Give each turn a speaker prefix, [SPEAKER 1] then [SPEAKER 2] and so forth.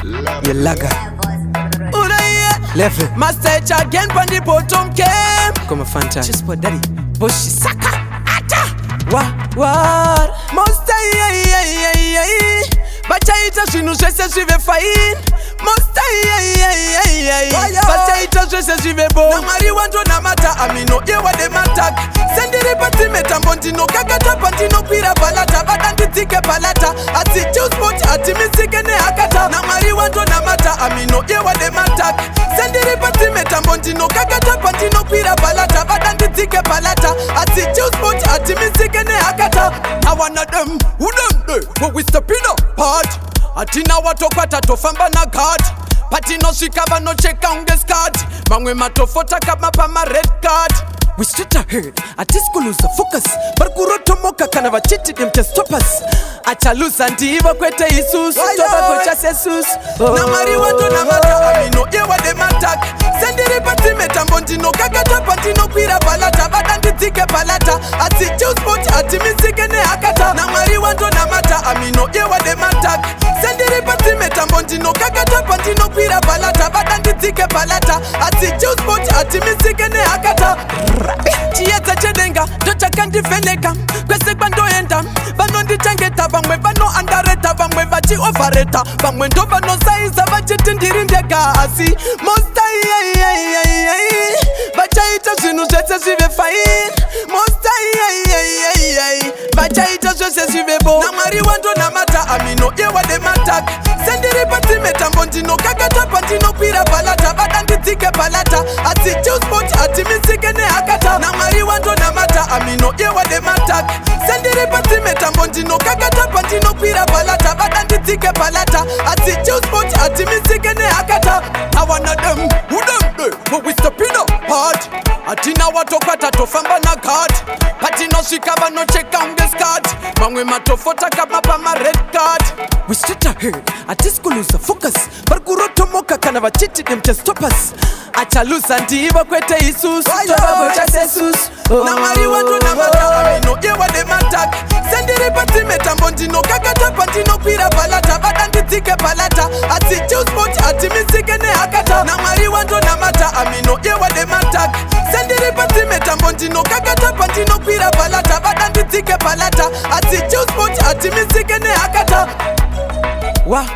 [SPEAKER 1] Yelaga Level
[SPEAKER 2] Master H again from the bottom came.
[SPEAKER 1] Come Fanta
[SPEAKER 2] Just for daddy Bushi Saka Ata What Master Bachaita shinu jese jive fain Master Bachaita jese jive bo Na mari wanjo na mata amino yewa de matak Sendiri pati metambondino kakata pantino kwira balata Badandi tike balata Ati juice pot ati misike ne akata Na mari wanjo na mata amino yewa de matak Sendiri pati metambondino kakata pantino kwira balata Badandi tike balata Ati juice pot ati misike ne akata I wanna them who them they but we step in up part Atina watokwata tofamba na guard Pati no shikaba no check on the card Mangwe matofota kama pama red card We straight ahead, ati lose focus Barkuroto moka kana vachiti them can stop us Acha lose antiiva kwete isus Toba kocha sesus Na mari wanto na mata amino yewa de matak Sendiri pati metambondino kakata pantino kwira balata Badandi tike balata Ati juice pot ati misike ne akata Na mari wanto na mata amino yewa de matak Sendiri pati metambondino kakata pantino kwira balata Badandi tike balata Ati juice pot ati misike ne akata Chieta chedenga, docha kandi feneka Kwese bando enda, bano ndi changeta Bangwe bano andareta, bangwe vachi overeta Bangwe ndo bano saiza, vachi tindirindeka Asi, mosta Bachaita zinu jese zive fain Mosta Bachaita jese zive bo Na mari wando na mata amino yewa de matak Sendiri pati metambondino kakata pantino kwira balata Badandi tike balata Ati juice pot ati misike ne akata Na mari wando na mata amino yewa de matak Sendiri pati metambondino kakata pantino kwira balata Badandi tike balata Ati juice pot ati misike ne akata I wanna them who them they but we step in up part Atina watokwata tofamba na guard Pati no shikaba no check on the card Mangwe matofota kama pama red card We straight ahead, ati lose focus Barkuroto moka kana vachiti them can stop us Acha lose antiiva kwete isus Toba kocha sesus Na mari wanto na mata amino yewa de matak Sendiri pati metambondino kakata pantino kwira balata Badandi tike balata Ati juice pot ati misike ne akata Na mari wanto na mata amino yewa de matak Sendiri pati metambondino kakata pantino kwira balata Badandi tike balata Ati juice pot ati misike ne akata What